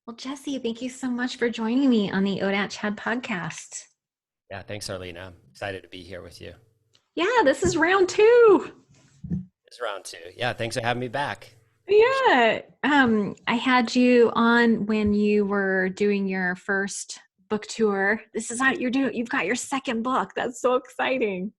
Well, Jesse, thank you so much for joining me on the ODAT Chad podcast. Yeah, thanks, Arlena. I'm excited to be here with you. Yeah, this is round two. It's round two. Yeah, thanks for having me back. Appreciate Yeah. I had you on when you were doing your first book tour. This is how you're doing. You've got your second book. That's so exciting.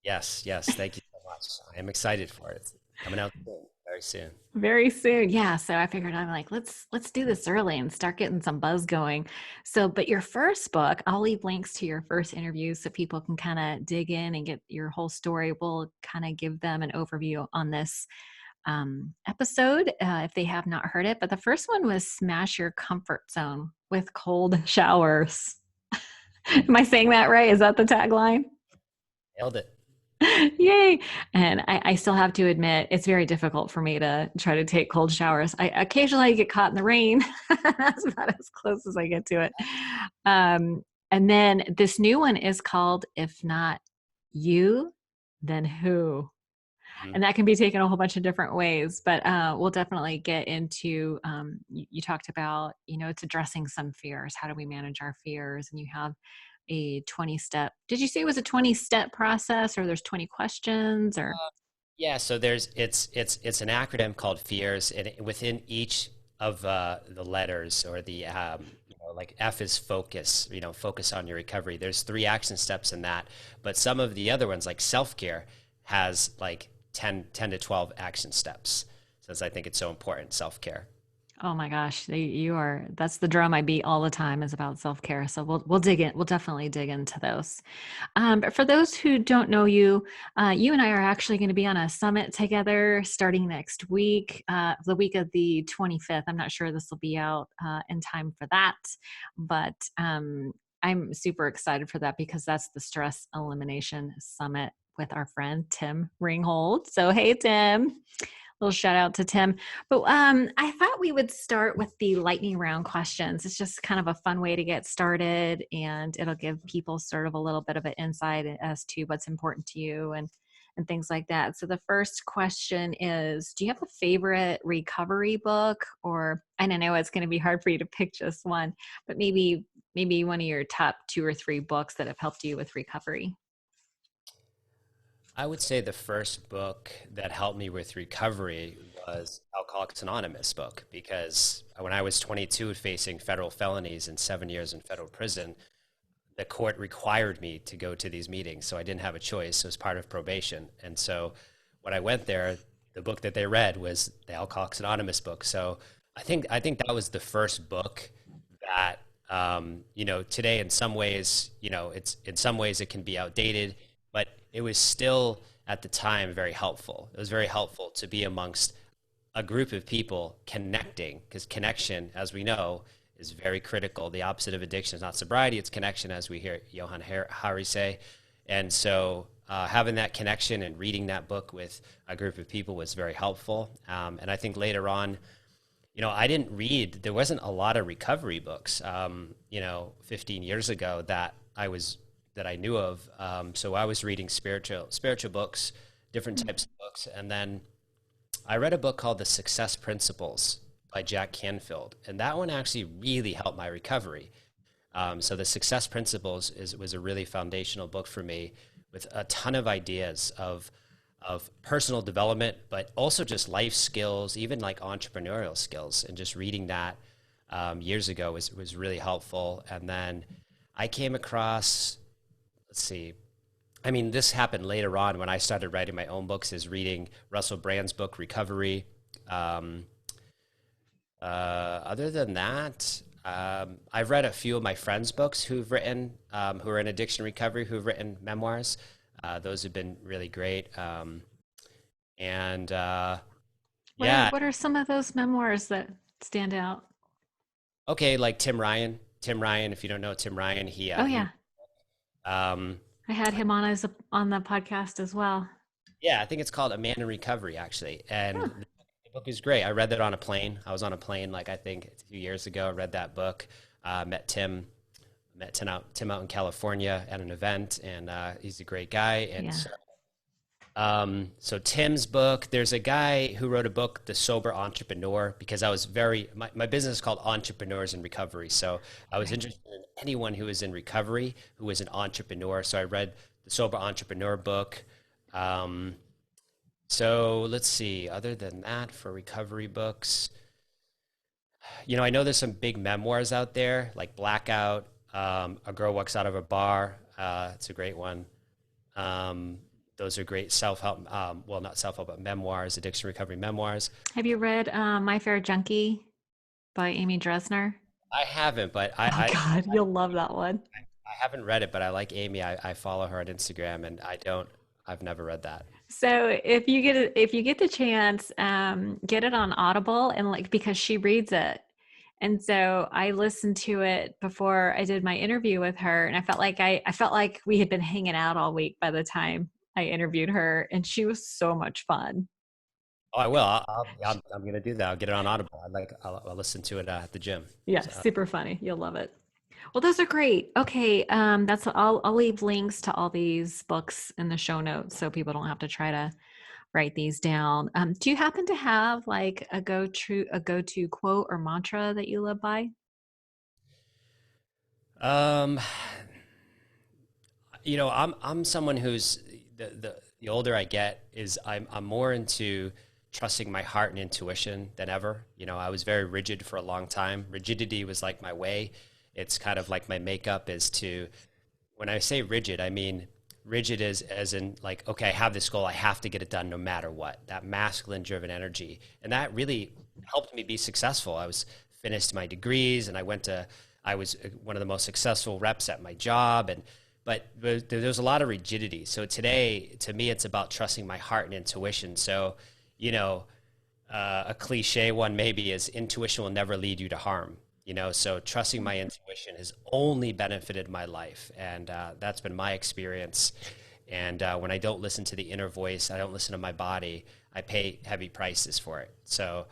Yes, yes. Thank you so much. I am excited for it. It's coming out soon, very soon. Very soon. Yeah. So I figured I'm like, let's do this early and start getting some buzz going. So, but your first book, I'll leave links to your first interview so people can kind of dig in and get your whole story. We'll kind of give them an overview on this episode if they have not heard it. But the first one was Smash Your Comfort Zone with Cold Showers. Am I saying that right? Is that the tagline? Nailed it. Yay. And I still have to admit, it's very difficult for me to try to take cold showers. I occasionally get caught in the rain. That's about as close as I get to it. And then this new one is called If Not You, Then Who? Mhm. And that can be taken a whole bunch of different ways, but we'll definitely get into, you talked about, it's addressing some fears. How do we manage our fears? And you have a 20-step, did you say it was a 20-step process, or there's 20 questions, or? Yeah, so it's an acronym called FEARS, and within each of the letters or the like F is focus, focus on your recovery. There's three action steps in that, but some of the other ones like self-care has like 10 to 12 action steps. Since I think it's so important, self-care. Oh my gosh, that's the drum I beat all the time, is about self-care. So we'll dig in. We'll definitely dig into those. But for those who don't know you, you and I are actually going to be on a summit together starting next week, the week of the 25th. I'm not sure this will be out in time for that, but I'm super excited for that because that's the Stress Elimination Summit with our friend Tim Ringhold. So hey, Tim. Little shout out to Tim. But I thought we would start with the lightning round questions. It's just kind of a fun way to get started, and it'll give people sort of a little bit of an insight as to what's important to you and things like that. So the first question is, do you have a favorite recovery book? Or, and I know it's going to be hard for you to pick just one, but maybe one of your top two or three books that have helped you with recovery. I would say the first book that helped me with recovery was Alcoholics Anonymous book because when I was 22 facing federal felonies and 7 years in federal prison, the court required me to go to these meetings. So I didn't have a choice. It was part of probation. And so when I went there, the book that they read was the Alcoholics Anonymous book. So I think that was the first book that, today in some ways, it's in some ways it can be outdated, but it was still at the time very helpful. It was very helpful to be amongst a group of people connecting, because connection, as we know, is very critical. The opposite of addiction is not sobriety, it's connection, as we hear Johann Hari say. And so having that connection and reading that book with a group of people was very helpful. And I think later on, I didn't read, there wasn't a lot of recovery books, 15 years ago that I knew of. So I was reading spiritual books, different types of books. And then I read a book called The Success Principles by Jack Canfield. And that one actually really helped my recovery. So The Success Principles was a really foundational book for me with a ton of ideas of personal development, but also just life skills, even like entrepreneurial skills. And just reading that years ago was really helpful. And then I came across, let's see, I mean, this happened later on when I started writing my own books, is reading Russell Brand's book, Recovery. Other than that, I've read a few of my friends' books who've written, who are in addiction recovery, who've written memoirs. Those have been really great. And What are yeah, what are some of those memoirs that stand out? okay, like Tim Ryan. Tim Ryan, if you don't know Tim Ryan, Oh he yeah, um, I had him on the podcast as well. yeah, I think it's called A Man in Recovery, actually. And Huh. the book is great. I read that on a plane. I was on a plane, like I think a few years ago. I read that book. Met Tim out in California at an event, and he's a great guy. And Yeah. so So Tim's book, there's a guy who wrote a book, The Sober Entrepreneur, because I was my business is called Entrepreneurs in Recovery. So I was Right. interested in anyone who was in recovery, who was an entrepreneur. So I read the Sober Entrepreneur book. Um, so let's see, other than that, for recovery books, I know there's some big memoirs out there, like Blackout, A Girl Walks Out of a Bar. It's a great one. Um, those are great self-help, well, not self-help, but memoirs, addiction recovery memoirs. Have you read My Fair Junkie by Amy Dresner? I haven't, but Oh God, you'll love that one. I haven't read it, but I like Amy. I follow her on Instagram, and I've never read that. So if you get the chance, get it on Audible and like because she reads it. And so I listened to it before I did my interview with her, and I felt like we had been hanging out all week by the time I interviewed her, and she was so much fun. Oh, I will. I'm going to do that. I'll get it on Audible. I'll listen to it at the gym. Yeah, So, super funny. You'll love it. Well, those are great. Okay, I'll leave links to all these books in the show notes so people don't have to try to write these down. Do you happen to have like a go to quote or mantra that you live by? um, I'm someone who's the older I get is I'm more into trusting my heart and intuition than ever. I was very rigid for a long time. Rigidity was like my way. It's kind of like my makeup is to, when I say rigid, I mean rigid is as in like, okay, I have this goal, I have to get it done no matter what. That masculine driven energy. And that really helped me be successful. I was finished my degrees and I was one of the most successful reps at my job. But there's a lot of rigidity. So today, to me, it's about trusting my heart and intuition. So, you know, a cliche one maybe is intuition will never lead you to harm. So trusting my intuition has only benefited my life, and that's been my experience. And when I don't listen to the inner voice, I don't listen to my body, I pay heavy prices for it. So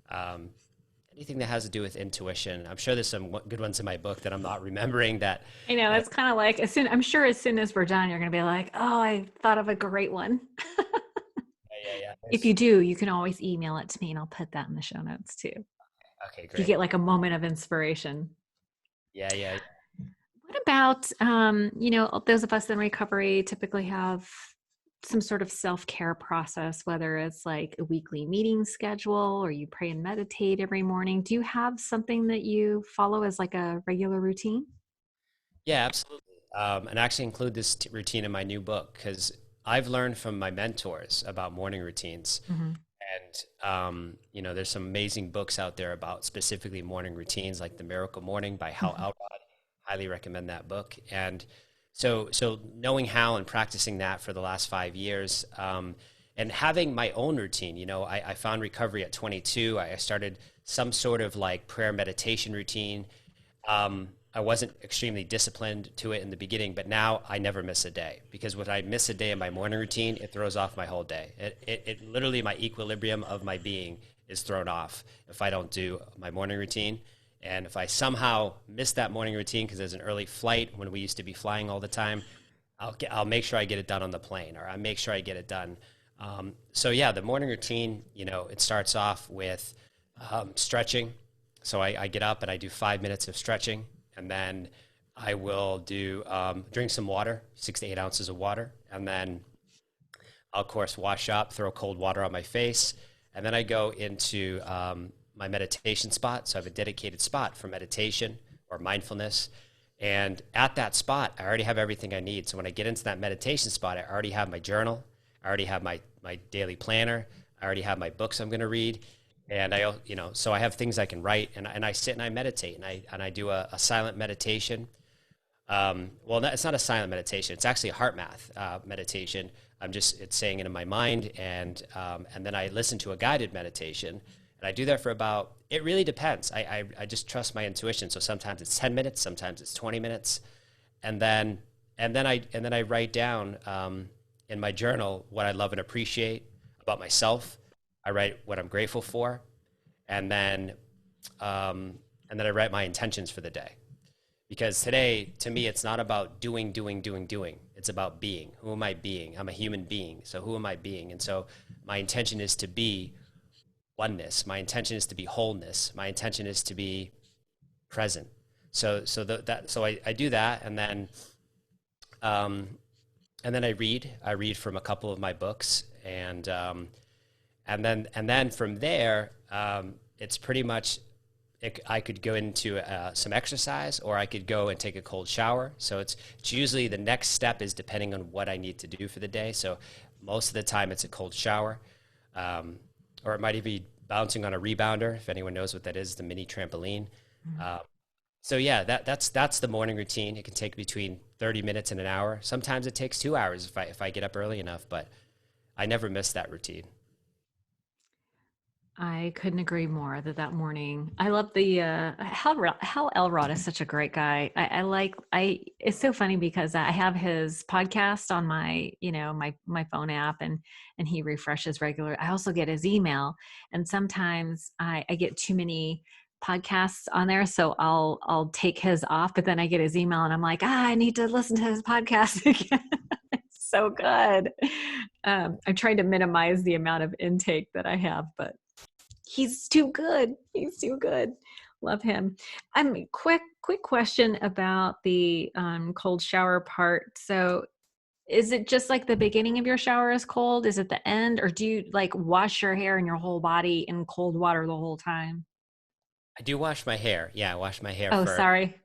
um, anything that has to do with intuition, I'm sure there's some good ones in my book that I'm not remembering that. I know uh, it's kind of like I'm sure as soon as we're done, you're going to be like, oh, I thought of a great one. yeah, If you do, you can always email it to me and I'll put that in the show notes too. okay, If you great. get like a moment of inspiration. Yeah. What about, those of us in recovery typically have some sort of self care process, whether it's like a weekly meeting schedule or you pray and meditate every morning. Do you have something that you follow as like a regular routine? Yeah, absolutely. And I actually include this routine in my new book because I've learned from my mentors about morning routines. Hmm. And, there's some amazing books out there about specifically morning routines, like The Miracle Morning by Hal Hmm. Elrod. Highly recommend that book. And so knowing how and practicing that for the last 5 years, and having my own routine, I found recovery at 22. I started some sort of like prayer meditation routine. I wasn't extremely disciplined to it in the beginning, but now I never miss a day because when I miss a day in my morning routine, it throws off my whole day. It literally, my equilibrium of my being is thrown off if I don't do my morning routine. And if I somehow miss that morning routine because there's an early flight when we used to be flying all the time, I'll make sure I get it done on the plane, or I make sure I get it done. So yeah, the morning routine, it starts off with stretching. So I get up and I do 5 minutes of stretching, and then I will do drink some water, 6 to 8 ounces of water, and then I'll of course wash up, throw cold water on my face, and then I go into my meditation spot. So I have a dedicated spot for meditation or mindfulness. And at that spot, I already have everything I need. So when I get into that meditation spot, I already have my journal, I already have my daily planner, I already have my books I'm going to read, and so I have things I can write, and I sit and I meditate, and I do a silent meditation. Well, it's not a silent meditation. It's actually a heart math meditation. It's saying it in my mind, and then I listen to a guided meditation, and I do that for about. It really depends. I just trust my intuition. So sometimes it's 10 minutes, sometimes it's 20 minutes, and then I write down in my journal what I love and appreciate about myself. I write what I'm grateful for, and then um, I write my intentions for the day. Because today, to me, it's not about doing, doing, doing, doing. It's about being. Who am I being? I'm a human being. So who am I being? And so my intention is to be oneness. My intention is to be wholeness. My intention is to be present. So I do that, um, and then I read. I read from a couple of my books, and then from there, it's pretty much I could go into some exercise, or I could go and take a cold shower. So it's usually the next step is depending on what I need to do for the day. So most of the time it's a cold shower, um, or it might even be bouncing on a rebounder. If anyone knows what that is, the mini trampoline. Mm. So yeah, that's the morning routine. It can take between 30 minutes and an hour. Sometimes it takes 2 hours if I get up early enough, but I never miss that routine. I couldn't agree more that that morning. I love the Hal Elrod is such a great guy. I it's so funny because I have his podcast on my, my phone app, and he refreshes regular. I also get his email, and sometimes I get too many podcasts on there, so I'll take his off, but then I get his email and I'm like, I need to listen to his podcast again. It's so good. I'm trying to minimize the amount of intake that I have, but he's too good. He's too good. Love him. Quick question about the cold shower part. So is it just like the beginning of your shower is cold? Is it the end, or do you like wash your hair and your whole body in cold water the whole time? I do wash my hair. Yeah, I wash my hair Oh, first. sorry.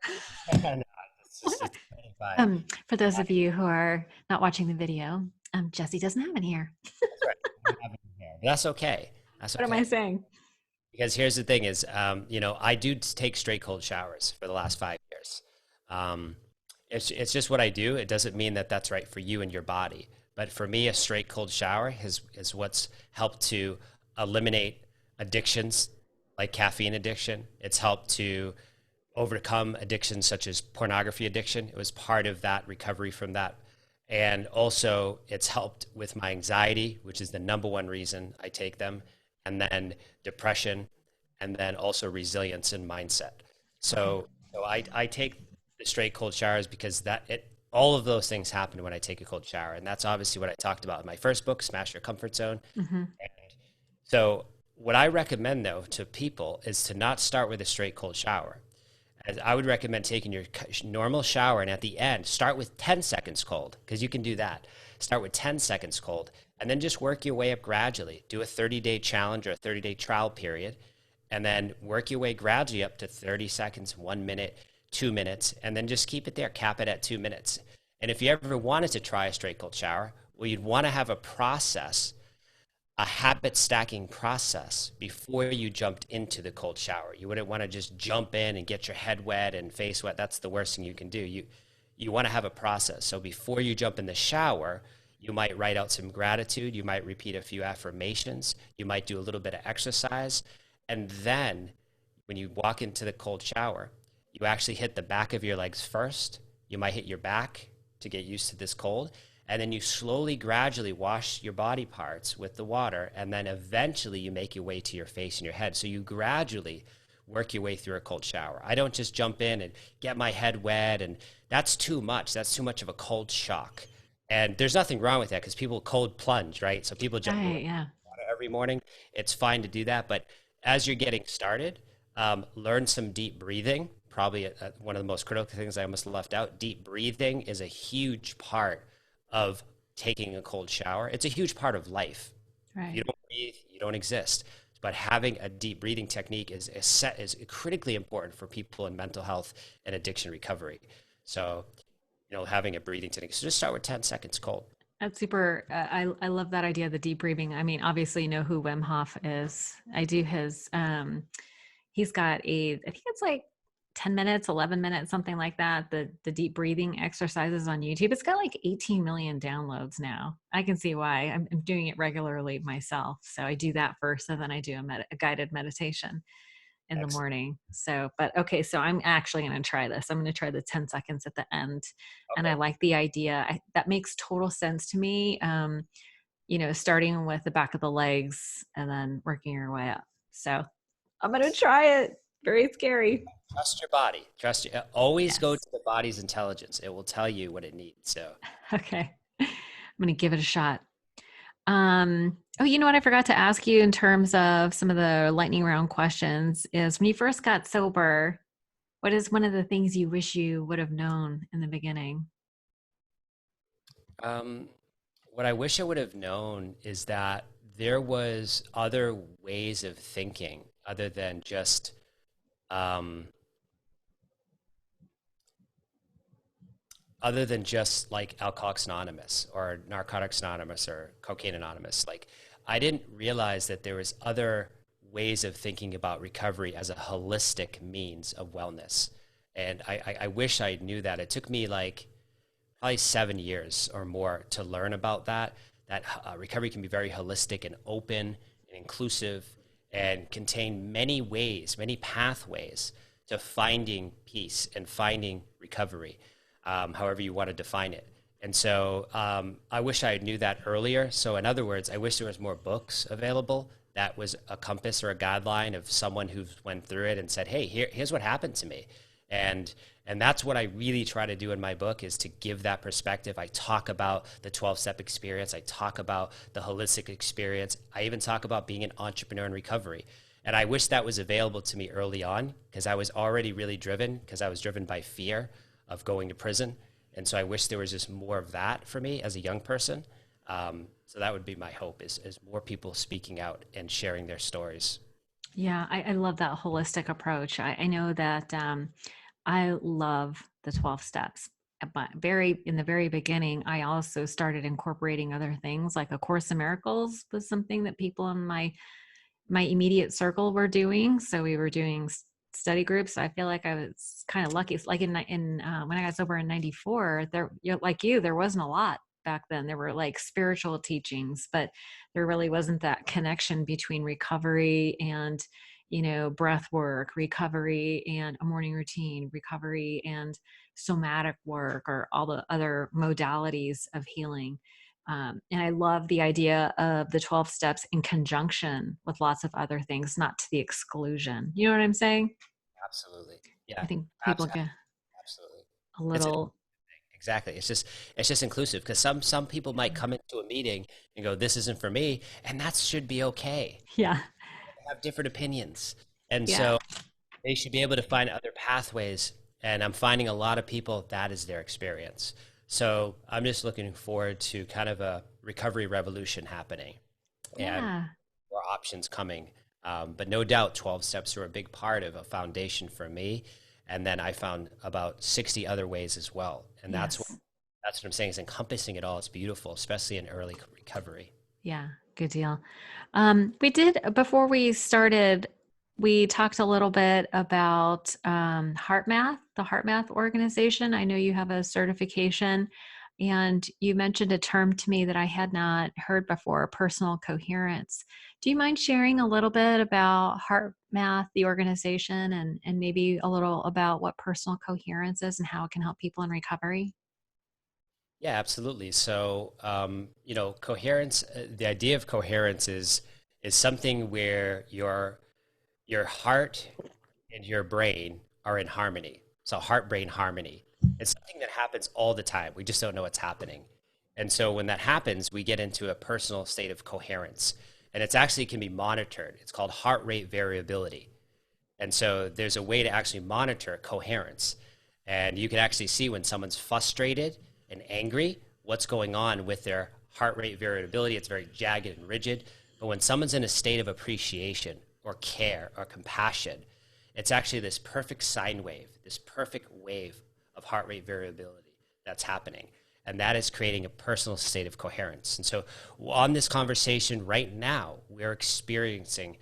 No, it's totally fine. For those of you who are not watching the video, Jesse doesn't have any hair. That's right. I don't have any hair. But that's okay. That's What am okay. I saying? Because here's the thing is, I do take straight cold showers for the last 5 years. Um, it's just what I do. It doesn't mean that that's right for you and your body. But for me, a straight cold shower is what's helped to eliminate addictions like caffeine addiction. It's helped to overcome addictions such as pornography addiction. It was part of that recovery from that. And also, it's helped with my anxiety, which is the number one reason I take them, and then depression, and then also resilience and mindset. Okay. So I take the straight cold showers because all of those things happen when I take a cold shower. And that's obviously what I talked about in my first book, Smash Your Comfort Zone. Hmm. So, what I recommend though to people is to not start with a straight cold shower. As I would recommend taking your normal shower and at the end, start with 10 seconds cold because you can do that. Start with 10 seconds cold and then just work your way up gradually. Do a 30-day challenge or a 30-day trial period and then work your way gradually up to 30 seconds, 1 minute, 2 minutes, and then just keep it there. Cap it at 2 minutes. And if you ever wanted to try a straight cold shower, well, you'd want to have a habit stacking process before you jumped into the cold shower. You wouldn't want to just jump in and get your head wet and face wet. That's the worst thing you can do. You want to have a process. So before you jump in the shower, you might write out some gratitude, you might repeat a few affirmations, you might do a little bit of exercise, and then when you walk into the cold shower, you actually hit the back of your legs first. You might hit your back to get used to this cold, and then you slowly, gradually wash your body parts with the water, and then eventually you make your way to your face and your head. So you gradually work your way through a cold shower. I don't just jump in and get my head wet, and that's too much. That's too much of a cold shock. And there's nothing wrong with that because people cold plunge, right? So people jump in Right. Yeah. water every morning. It's fine to do that, but as you're getting started, learn some deep breathing. Probably one of the most critical things I almost left out. Deep breathing is a huge part of taking a cold shower. It's a huge part of life. If you Right. don't breathe, you don't exist. But having a deep breathing technique is critically important for people in mental health and addiction recovery. So, having a breathing technique. So just start with 10 seconds cold. That's super. I love that idea of the deep breathing. I mean, obviously, you know who Wim Hof is. I do his. He's got I think it's like 10 minutes, 11 minutes, something like that. The deep breathing exercises on YouTube. It's got like 18 million downloads now. I can see why. I'm doing it regularly myself. So I do that first, and then I do a guided meditation in the Excellent. morning. So, but okay, so I'm actually going to try this. I'm going to try the 10 seconds at the end. And I Okay. like the idea. That makes total sense to me. Starting with the back of the legs and then working your way up. So I'm going to try it. Very scary. Trust your body. Always go Yes. to the body's intelligence. It will tell you what it needs. So, Okay. I'm going to give it a shot. Oh, you know what I forgot to ask you in terms of some of the lightning round questions is when you first got sober, what is one of the things you wish you would have known in the beginning? um, what I wish I would have known is that there was other ways of thinking um, other than just like Alcoholics Anonymous or Narcotics Anonymous or Cocaine Anonymous. Like, I didn't realize that there was other ways of thinking about recovery as a holistic means of wellness. And I wish I knew that. It took me like probably 7 years or more to learn about that. That recovery can be very holistic and open and inclusive and contain many ways, many pathways to finding peace and finding recovery, however you want to define it. And so I wish I knew that earlier. So in other words, I wish there was more books available that was a compass or a guideline of someone who went through it and said, hey, here's what happened to me. And and that's what I really try to do in my book is to give that perspective. I talk about the 12-step experience. I talk about the holistic experience. I even talk about being an entrepreneur in recovery. And I wish that was available to me early on because I was already really driven because I was driven by fear of going to prison. And so I wish there was just more of that for me as a young person. So that would be my hope is more people speaking out and sharing their stories. Yeah, I love that holistic approach. I know that I love the 12 steps. But in the very beginning, I also started incorporating other things like A Course in Miracles was something that people in my immediate circle were doing. So we were doing study groups. I feel like I was kind of lucky. It's like in when I got sober in '94, like you, there wasn't a lot back then. There were like spiritual teachings, but there really wasn't that connection between recovery and breath work, recovery and a morning routine, recovery and somatic work, or all the other modalities of healing. And I love the idea of the 12 steps in conjunction with lots of other things, not to the exclusion. You know what I'm saying? Absolutely. I Yeah, think people get absolutely. a It's little, exactly. It's just inclusive because some people might come into a meeting and go, "This isn't for me," and that should be okay. yeah, They have different opinions, and yeah, so they should be able to find other pathways. And I'm finding a lot of people that is their experience. So I'm just looking forward to kind of a recovery revolution happening and yeah, more options coming. But no doubt, 12 steps are a big part of a foundation for me. And then I found about 60 other ways as well. And yes. that's what I'm saying is encompassing it all is beautiful, especially in early recovery. Yeah, good deal. We did before we started. We talked a little bit about Heart Math, the Heart Math organization. I know you have a certification, and you mentioned a term to me that I had not heard before: personal coherence. Do you mind sharing a little bit about Heart Math, the organization, and maybe a little about what personal coherence is and how it can help people in recovery? Yeah, absolutely. So, coherence, the idea of coherence is something where your heart and your brain are in harmony. So heart brain harmony. It's something that happens all the time. We just don't know what's happening. And so when that happens, we get into a personal state of coherence. And it's actually can be monitored. It's called heart rate variability. And so there's a way to actually monitor coherence. And you can actually see when someone's frustrated and angry, what's going on with their heart rate variability. It's very jagged and rigid. But when someone's in a state of appreciation or care or compassion, it's actually this perfect sine wave, this perfect wave of heart rate variability that's happening. And that is creating a personal state of coherence. And so on this conversation right now, we're experiencing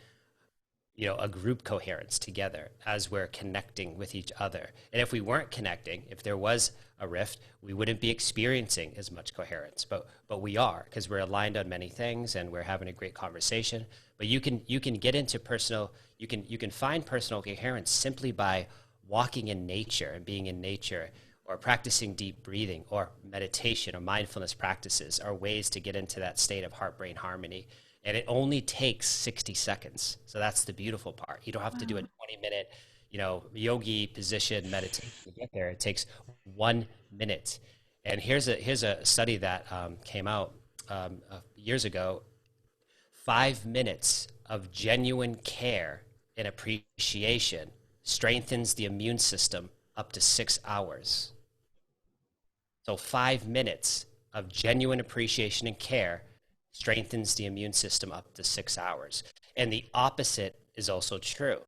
a group coherence together as we're connecting with each other. And if we weren't connecting, if there was a rift, we wouldn't be experiencing as much coherence. But we are because we're aligned on many things and we're having a great conversation. But you can get into personal you can find personal coherence simply by walking in nature and being in nature or practicing deep breathing or meditation or mindfulness practices are ways to get into that state of heart brain harmony. And it only takes 60 seconds. So that's the beautiful part. You don't have to do a Wow. 20-minute, yogi position meditation to get there. It takes 1 minute. And here's a study that came out years ago. 5 minutes of genuine care and appreciation strengthens the immune system up to 6 hours. So 5 minutes of genuine appreciation and care strengthens the immune system up to 6 hours. And the opposite is also true.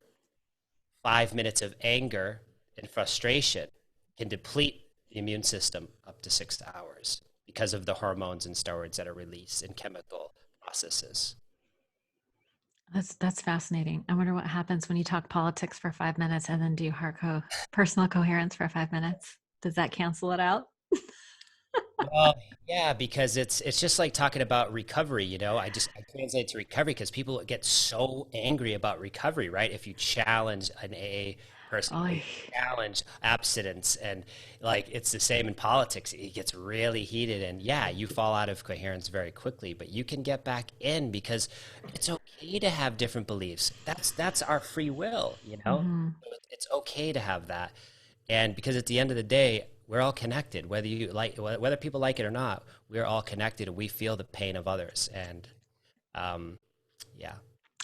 5 minutes of anger and frustration can deplete the immune system up to 6 hours because of the hormones and steroids that are released in chemical processes. That's fascinating. I wonder what happens when you talk politics for 5 minutes and then do personal coherence for 5 minutes. Does that cancel it out? Well, yeah, because it's just like talking about recovery, I translate to recovery because people get so angry about recovery, right? If you challenge an AA person, or you Oh, challenge abstinence, and like it's the same in politics, it gets really heated, and yeah, you fall out of coherence very quickly, but you can get back in because it's okay to have different beliefs. That's our free will. hmm. So it's okay to have that. And because at the end of the day, we're all connected, whether people like it or not, we're all connected and we feel the pain of others. And um, yeah.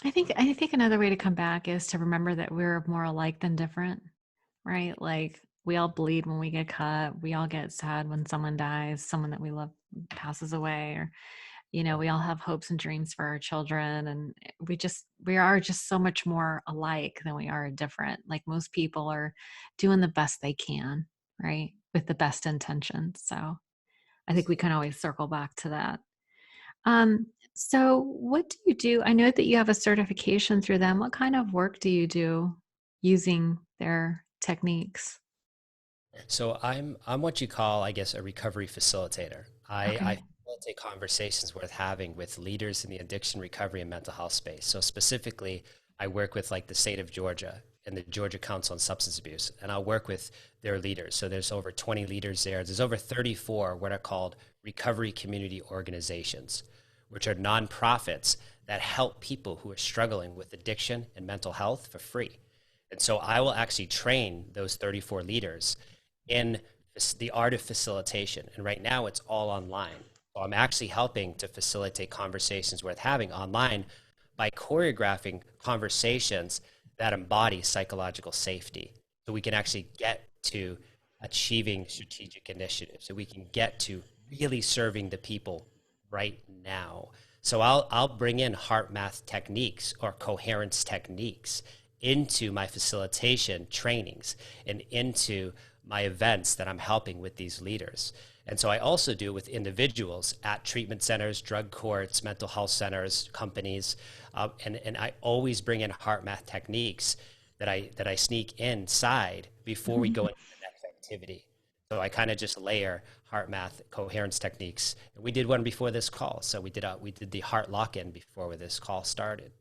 I think another way to come back is to remember that we're more alike than different, right? Like we all bleed when we get cut. We all get sad when someone dies, someone that we love passes away, or we all have hopes and dreams for our children, and we are just so much more alike than we are different. Like most people are doing the best they can, right? With the best intentions. So I think we can always circle back to that. So what do you do? I know that you have a certification through them. What kind of work do you do using their techniques? So I'm what you call, I guess, a recovery facilitator. I Okay. facilitate conversations worth having with leaders in the addiction recovery and mental health space. So specifically, I work with like the state of Georgia and the Georgia Council on Substance Abuse, and I'll work with their leaders. So there's over 20 leaders there. There's over 34 what are called recovery community organizations, which are nonprofits that help people who are struggling with addiction and mental health for free. And so I will actually train those 34 leaders in the art of facilitation. And right now it's all online. So I'm actually helping to facilitate conversations worth having online by choreographing conversations that embody psychological safety. So we can actually get to achieving strategic initiatives. So we can get to really serving the people right now. So I'll bring in heart math techniques or coherence techniques into my facilitation trainings and into my events that I'm helping with these leaders. And so I also do with individuals at treatment centers, drug courts, mental health centers, companies, and I always bring in heart math techniques that I sneak inside before we go into the next activity. So I kind of just layer heart math coherence techniques. And we did one before this call. So we did the heart lock-in before this call started.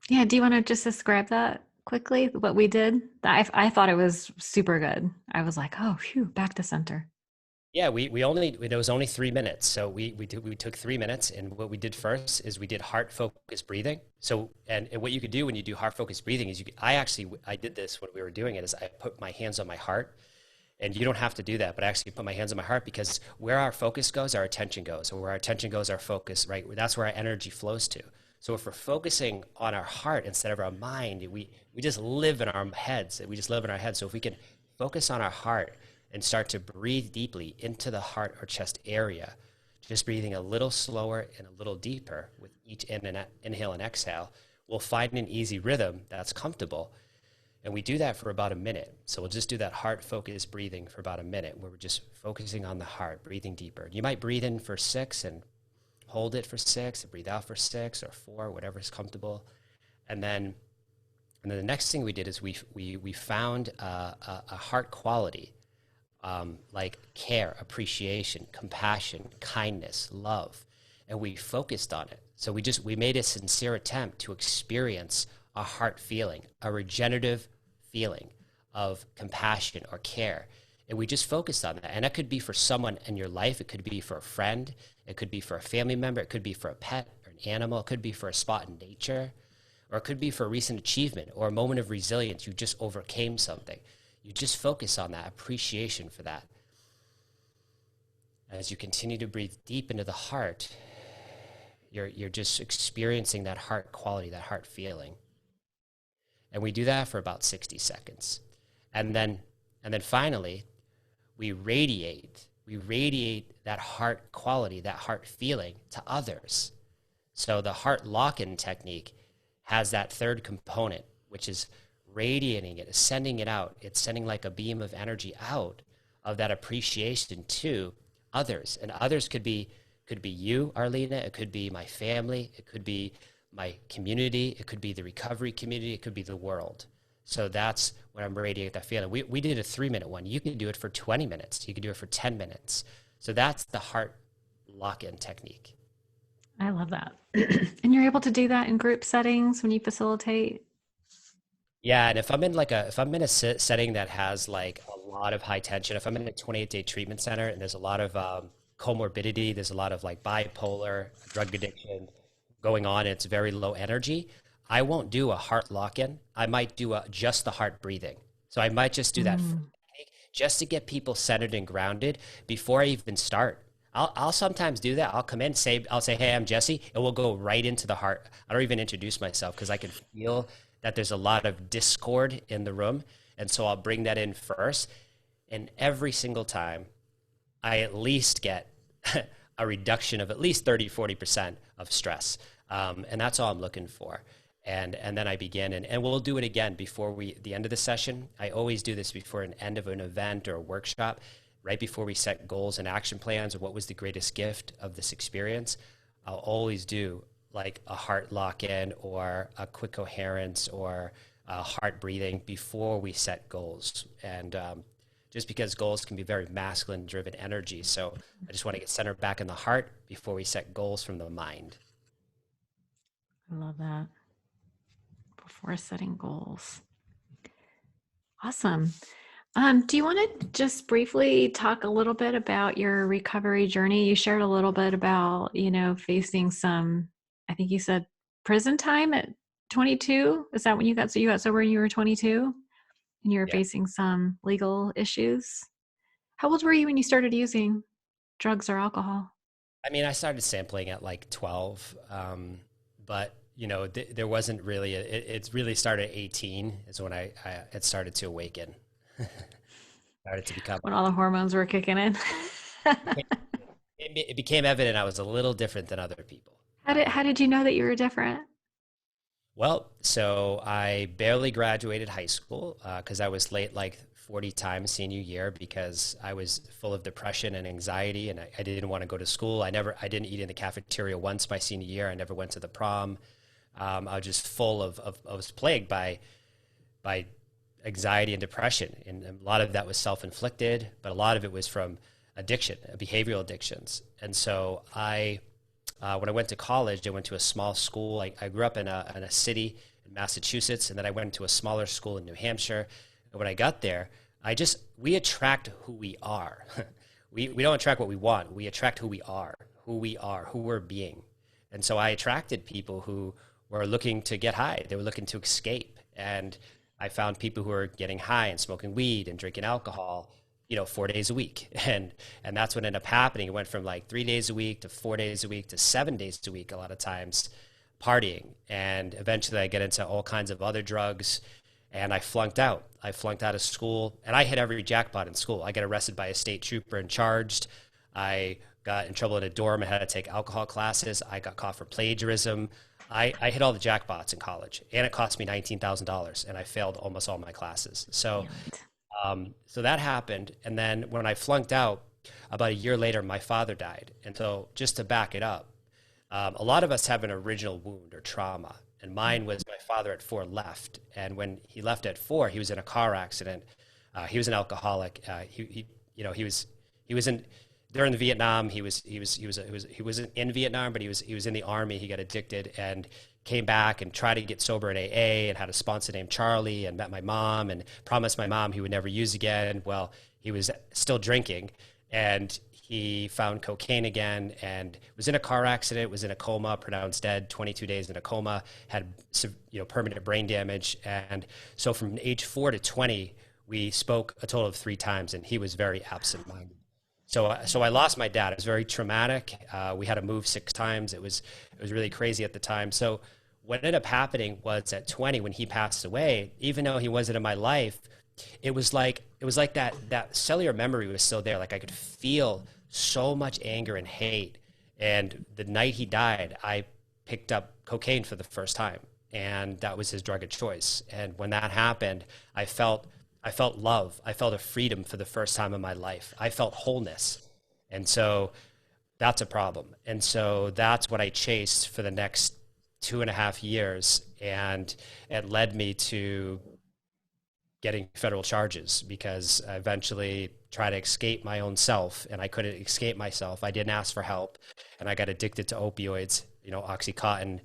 Yeah, do you want to just describe that quickly? What we did? I thought it was super good. I was like, oh, phew, back to center. Yeah, it was only 3 minutes. So we took 3 minutes, and what we did first is we did heart focused breathing. So and what you could do when you do heart focused breathing is I did this when we were doing it is I put my hands on my heart. And you don't have to do that, but I actually put my hands on my heart because where our focus goes, our attention goes. So where our attention goes, our focus, right? That's where our energy flows to. So if we're focusing on our heart instead of our mind, we just live in our heads. We just live in our heads. So if we can focus on our heart and start to breathe deeply into the heart or chest area, just breathing a little slower and a little deeper with each inhale and exhale, we'll find an easy rhythm that's comfortable. And we do that for about a minute. So we'll just do that heart focused breathing for about a minute where we're just focusing on the heart, breathing deeper. You might breathe in for 6 and hold it for 6 and breathe out for 6 or 4, whatever is comfortable. And then the next thing we did is we found a heart quality, like care, appreciation, compassion, kindness, love, and we focused on it. So we made a sincere attempt to experience a heart feeling, a regenerative feeling of compassion or care. And we just focused on that. And that could be for someone in your life. It could be for a friend. It could be for a family member. It could be for a pet or an animal. It could be for a spot in nature. or it could be for a recent achievement or a moment of resilience. You just overcame something. You just focus on that appreciation for that. As you continue to breathe deep into the heart, you're just experiencing that heart quality, that heart feeling. And we do that for about 60 seconds. And then finally, we radiate that heart quality, that heart feeling to others. So the heart lock-in technique has that third component, which is radiating it, sending it out. It's sending like a beam of energy out of that appreciation to others. And others could be you, Arlena. It could be my family. It could be my community. It could be the recovery community. It could be the world. So that's when I'm radiating that feeling. We did a 3-minute one. You can do it for 20 minutes. You can do it for 10 minutes. So that's the heart lock-in technique. I love that. And you're able to do that in group settings when you facilitate? Yeah, and if I'm in a setting that has like a lot of high tension, if I'm in a 28-day treatment center and there's a lot of comorbidity, there's a lot of like bipolar, drug addiction going on, and it's very low energy, I won't do a heart lock-in. I might do just the heart breathing. So I might just do that technique just to get people centered and grounded before I even start. I'll sometimes do that. I'll come in, I'll say, hey, I'm Jesse, and we'll go right into the heart. I don't even introduce myself because I can feel that there's a lot of discord in the room. And so I'll bring that in first. And every single time, I at least get a reduction of at least 30, 40% of stress. And that's all I'm looking for. And then I begin, and we'll do it again before the end of the session. I always do this before an end of an event or a workshop, right before we set goals and action plans of what was the greatest gift of this experience. I'll always do like a heart lock-in or a quick coherence or a heart breathing before we set goals. And just because goals can be very masculine driven energy. So I just want to get centered back in the heart before we set goals from the mind. I love that. Before setting goals. Awesome. Do you want to just briefly talk a little bit about your recovery journey? You shared a little bit about, facing some, I think you said prison time at 22. Is that when you got sober when you were 22 and you were Yeah. facing some legal issues? How old were you when you started using drugs or alcohol? I mean, I started sampling at like 12, but there wasn't really, it really started at 18 is when I it started to awaken. Started to become, When all the hormones were kicking in? it became evident I was a little different than other people. How did you know that you were different? Well, so I barely graduated high school because I was late like 40 times senior year because I was full of depression and anxiety, and I didn't want to go to school. I didn't eat in the cafeteria once my senior year. I never went to the prom. I was just full I was plagued by anxiety and depression. And a lot of that was self-inflicted, but a lot of it was from addiction, behavioral addictions. And so when I went to college, I went to a small school. I grew up in a city in Massachusetts, and then I went to a smaller school in New Hampshire. And when I got there, we attract who we are. We don't attract what we want. We attract who we are, who we're being. And so I attracted people who were looking to get high. They were looking to escape. And I found people who were getting high and smoking weed and drinking alcohol, 4 days a week. And that's what ended up happening. It went from like 3 days a week to 4 days a week to 7 days a week, a lot of times partying. And eventually I get into all kinds of other drugs, and I flunked out. I flunked out of school, and I hit every jackpot in school. I got arrested by a state trooper and charged. I got in trouble in a dorm. I had to take alcohol classes. I got caught for plagiarism. I hit all the jackpots in college, and it cost me $19,000, and I failed almost all my classes. So that happened. And then when I flunked out, about a year later, my father died. And so just to back it up, a lot of us have an original wound or trauma. And mine was my father at 4 left. And when he left at 4, he was in a car accident. He was an alcoholic. He was in during the Vietnam. He wasn't in Vietnam, but he was in the army. He got addicted and came back and tried to get sober in AA and had a sponsor named Charlie, and met my mom and promised my mom he would never use again. Well, he was still drinking, and he found cocaine again and was in a car accident, was in a coma, pronounced dead, 22 days in a coma, had permanent brain damage. And so from age 4 to 20, we spoke a total of 3 times, and he was very absent-minded. So I lost my dad. It was very traumatic. We had to move 6 times. It was really crazy at the time. So what ended up happening was at 20, when he passed away, even though he wasn't in my life, it was like that cellular memory was still there. Like I could feel so much anger and hate. And the night he died, I picked up cocaine for the first time, and that was his drug of choice. And when that happened, I felt love. I felt a freedom for the first time in my life. I felt wholeness. And so that's a problem. And so that's what I chased for the next 2.5 years. And it led me to getting federal charges because I eventually tried to escape my own self, and I couldn't escape myself. I didn't ask for help, and I got addicted to opioids, Oxycontin,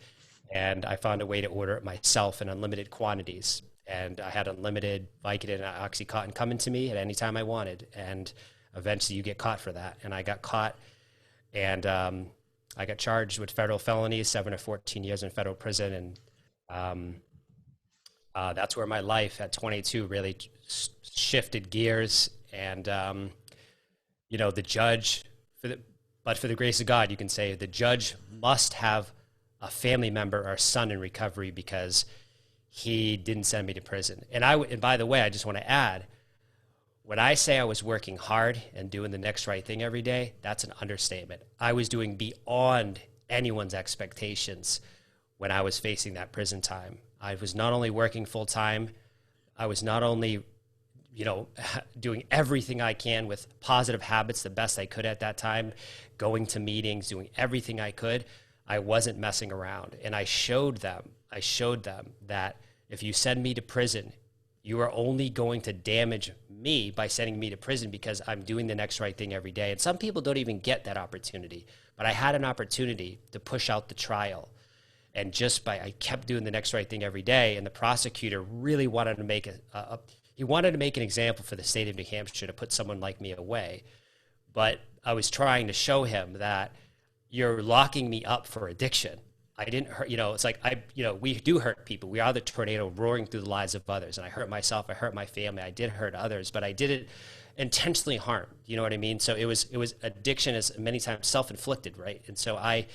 and I found a way to order it myself in unlimited quantities. And I had unlimited Vicodin and Oxycontin coming to me at any time I wanted. And eventually you get caught for that. And I got caught, and I got charged with federal felonies, 7 to 14 years in federal prison. And that's where my life at 22 really shifted gears. And, the judge, but for the grace of God, you can say the judge must have a family member or son in recovery because he didn't send me to prison. And by the way, I just want to add, when I say I was working hard and doing the next right thing every day, that's an understatement. I was doing beyond anyone's expectations when I was facing that prison time. I was not only working full time, I was not only, doing everything I can with positive habits the best I could at that time, going to meetings, doing everything I could. I wasn't messing around. And I showed them that if you send me to prison, you are only going to damage me by sending me to prison because I'm doing the next right thing every day. And some people don't even get that opportunity, but I had an opportunity to push out the trial. And I kept doing the next right thing every day. And the prosecutor really wanted to make he wanted to make an example for the state of New Hampshire to put someone like me away. But I was trying to show him that you're locking me up for addiction. I didn't hurt, it's like we do hurt people. We are the tornado roaring through the lives of others. And I hurt myself, I hurt my family, I did hurt others, but I didn't intentionally harm. You know what I mean? So it was addiction is many times self-inflicted, right? And so I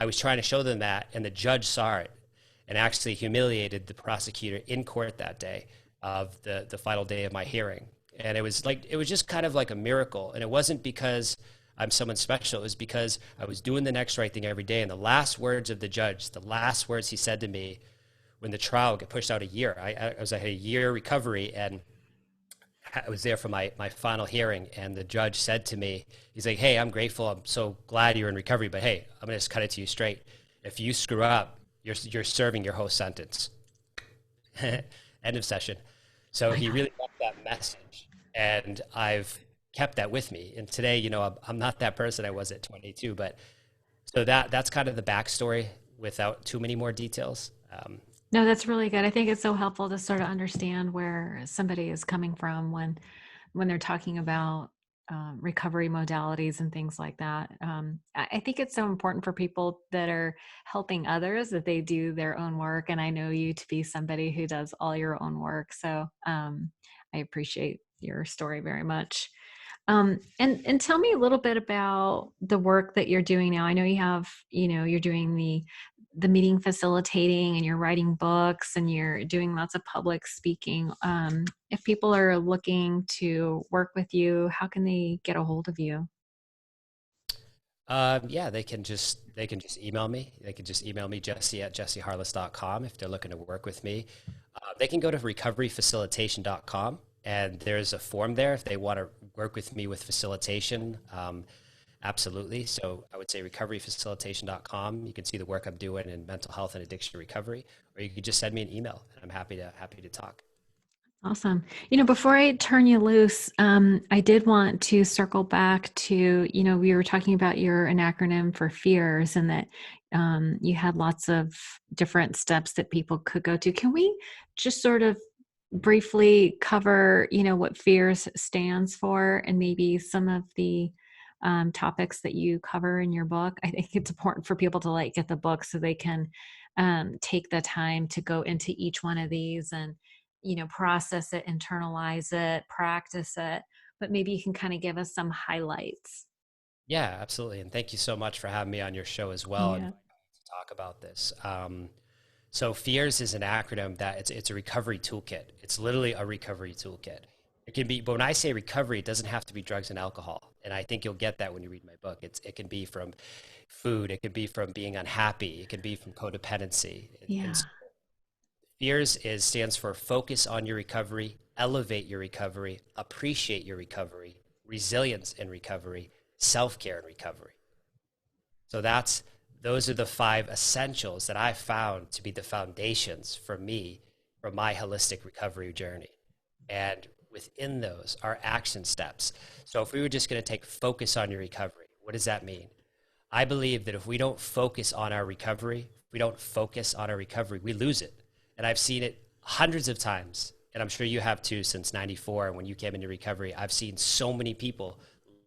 was trying to show them that, and the judge saw it and actually humiliated the prosecutor in court that day of the final day of my hearing. And it was just kind of like a miracle. And it wasn't because I'm someone special. It was because I was doing the next right thing every day. And the last words of the judge, the last words he said to me when the trial got pushed out a year, I had a year recovery, and I was there for my final hearing. And the judge said to me, he's like, "Hey, I'm grateful. I'm so glad you're in recovery, but hey, I'm going to just cut it to you straight. If you screw up, you're serving your whole sentence." End of session. So he really got that message, and I've kept that with me. And today, I'm not that person I was at 22, but so that's kind of the backstory without too many more details. No, that's really good. I think it's so helpful to sort of understand where somebody is coming from when they're talking about recovery modalities and things like that. I think it's so important for people that are helping others that they do their own work. And I know you to be somebody who does all your own work. So I appreciate your story very much. And tell me a little bit about the work that you're doing now. I know you have, you're doing the meeting facilitating, and you're writing books, and you're doing lots of public speaking. If people are looking to work with you, how can they get a hold of you? Yeah, they can just email me. They can just email me, jesse@jesseharless.com, if they're looking to work with me. They can go to recoveryfacilitation.com, and there's a form there if they want to work with me with facilitation. Absolutely. So I would say recoveryfacilitation.com. You can see the work I'm doing in mental health and addiction recovery, or you could just send me an email, and I'm happy to talk. Awesome. Before I turn you loose, I did want to circle back to, we were talking about an acronym for fears, and that you had lots of different steps that people could go to. Can we just sort of briefly cover, what fears stands for, and maybe some of the topics that you cover in your book. I think it's important for people to like get the book so they can take the time to go into each one of these and, process it, internalize it, practice it. But maybe you can kind of give us some highlights. Yeah, absolutely. And thank you so much for having me on your show as well and Yeah. to talk about this. So FEARS is an acronym that it's a recovery toolkit. It's literally a recovery toolkit. It can be, but when I say recovery, it doesn't have to be drugs and alcohol. And I think you'll get that when you read my book. It can be from food. It can be from being unhappy. It can be from codependency. And Yeah. so FEARS stands for focus on your recovery, elevate your recovery, appreciate your recovery, resilience in recovery, self-care in recovery. So those are the 5 essentials that I found to be the foundations for me for my holistic recovery journey. And within those are action steps. So if we were just going to take focus on your recovery, what does that mean? I believe that if we don't focus on our recovery, we lose it. And I've seen it hundreds of times. And I'm sure you have too since 94 when you came into recovery. I've seen so many people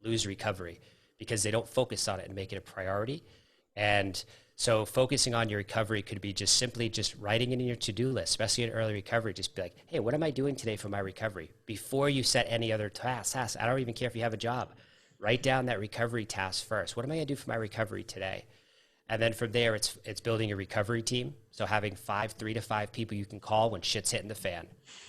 lose recovery because they don't focus on it and make it a priority. And so focusing on your recovery could be just simply just writing it in your to-do list, especially in early recovery. Just be like, hey, what am I doing today for my recovery? Before you set any other tasks, I don't even care if you have a job. Write down that recovery task first. What am I going to do for my recovery today? And then from there, it's building a recovery team. So having 3 to 5 people you can call when shit's hitting the fan.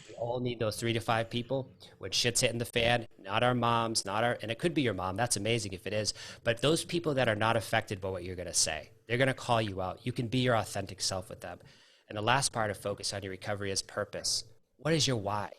We all need those 3 to 5 people when shit's hitting the fan. Not our moms, and it could be your mom. That's amazing if it is. But those people that are not affected by what you're going to say, they're going to call you out. You can be your authentic self with them. And the last part of focus on your recovery is purpose. What is your why?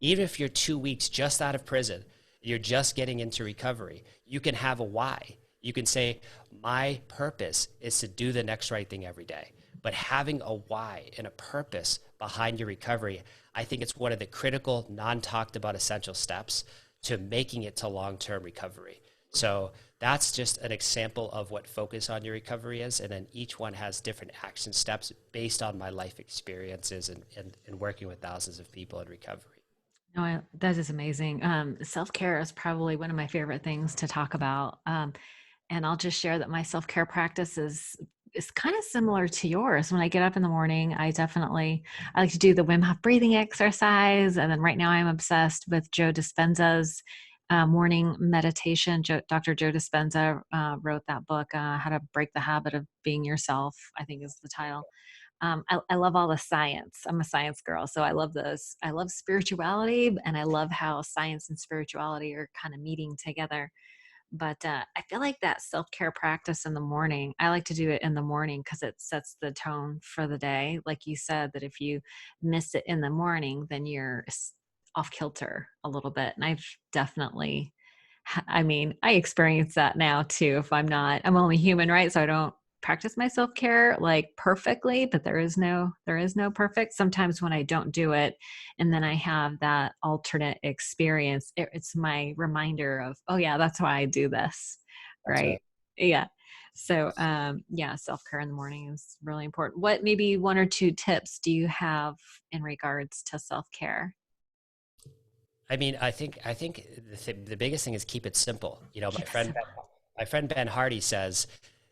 Even if you're 2 weeks just out of prison, you're just getting into recovery, you can have a why. You can say, my purpose is to do the next right thing every day. But having a why and a purpose behind your recovery, I think it's one of the critical, non-talked about essential steps to making it to long-term recovery. So that's just an example of what focus on your recovery is. And then each one has different action steps based on my life experiences and working with thousands of people in recovery. No, that is amazing. Self-care is probably one of my favorite things to talk about. And I'll just share that my self-care practice is kind of similar to yours. When I get up in the morning, I like to do the Wim Hof breathing exercise. And then right now I'm obsessed with Joe Dispenza's morning meditation. Dr. Joe Dispenza wrote that book, How to Break the Habit of Being Yourself, I think is the title. I love all the science. I'm a science girl, so I love those. I love spirituality, and I love how science and spirituality are kind of meeting together. But I feel like that self care practice in the morning, I like to do it in the morning because it sets the tone for the day. Like you said, that if you miss it in the morning, then you're off kilter a little bit. And I've definitely, I mean, I experience that now too. If I'm only human, right? So I don't practice my self care like perfectly, but there is no perfect. Sometimes when I don't do it, and then I have that alternate experience, it's my reminder of, oh yeah, that's why I do this, That's right. right? Yeah. So yeah, self care in the morning is really important. What maybe 1 or 2 tips do you have in regards to self care? I mean, I think the biggest thing is keep it simple. You know, Keep it simple. my friend Ben Hardy says,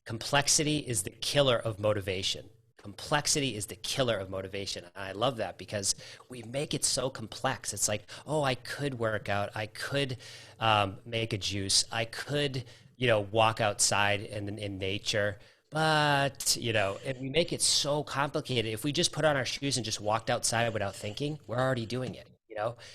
complexity is the killer of motivation. Complexity is the killer of motivation. And I love that because we make it so complex. It's like, oh, I could work out. I could make a juice. I could, walk outside in nature. But, if we make it so complicated, if we just put on our shoes and just walked outside without thinking, we're already doing it.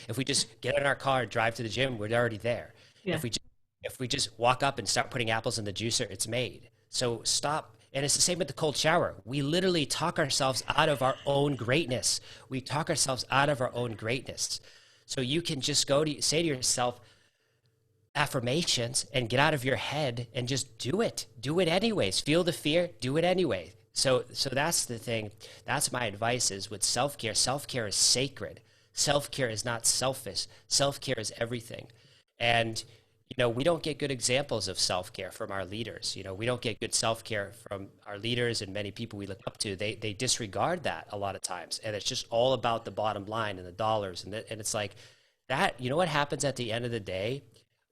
If we just get in our car and drive to the gym, we're already there. Yeah. If we just walk up and start putting apples in the juicer, it's made. So stop. And it's the same with the cold shower. We literally talk ourselves out of our own greatness. We talk ourselves out of our own greatness. So you can just say to yourself affirmations and get out of your head and just do it. Do it anyways. Feel the fear, do it anyway. So that's the thing. That's my advice is with self-care. Self-care is sacred. Self-care is not selfish. Self-care is everything. And we don't get good examples of self-care from our leaders. We don't get good self-care from our leaders and many people we look up to. They disregard that a lot of times. And it's just all about the bottom line and the dollars. And it's like that, what happens at the end of the day?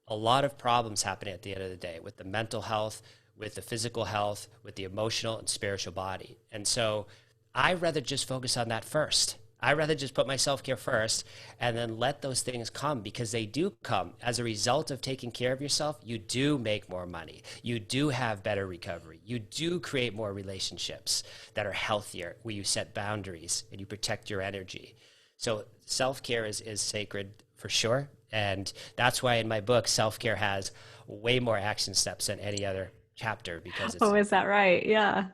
a lot of problems happening at the end of the day with the mental health, with the physical health, with the emotional and spiritual body. And so I'd rather just focus on that first. I'd rather just put my self care first and then let those things come, because they do come as a result of taking care of yourself. You do make more money. You do have better recovery. You do create more relationships that are healthier, where you set boundaries and you protect your energy. So self care is sacred for sure. And that's why in my book, self care has way more action steps than any other chapter, because Oh, it's is that right? Yeah.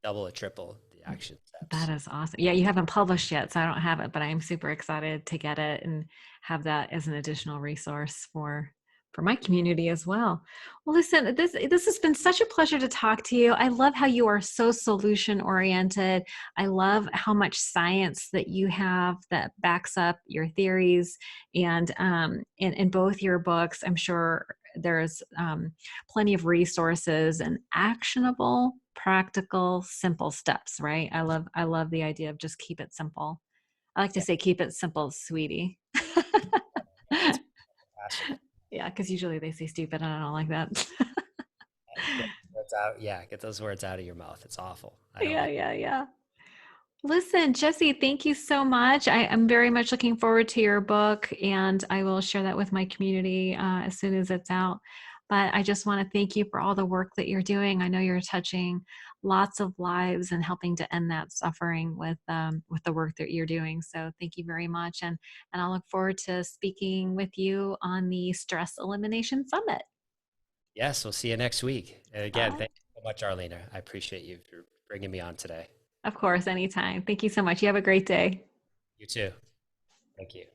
double or triple the action That steps. is awesome. Yeah, you haven't published yet, so I don't have it, but I'm super excited to get it and have that as an additional resource for my community as well. Well, listen, this has been such a pleasure to talk to you. I love how you are so solution oriented. I love how much science that you have that backs up your theories, and in both your books, I'm sure there's plenty of resources and actionable, practical, simple steps, right? I love the idea of just keep it simple. I like to Yeah, say keep it simple, sweetie. that's fantastic. Yeah, because usually they say stupid and I don't like that. Get those words out. Yeah, get those words out of your mouth. It's awful. I don't Yeah, like. yeah, yeah. Listen, Jesse, thank you so much. I'm very much looking forward to your book, and I will share that with my community as soon as it's out. But I just want to thank you for all the work that you're doing. I know you're touching lots of lives and helping to end that suffering with the work that you're doing. So thank you very much, and I'll look forward to speaking with you on the Stress Elimination Summit. Yes, we'll see you next week. And again, Bye. thank you so much, Arlena. I appreciate you for bringing me on today. Of course, anytime. Thank you so much. You have a great day. You too. Thank you.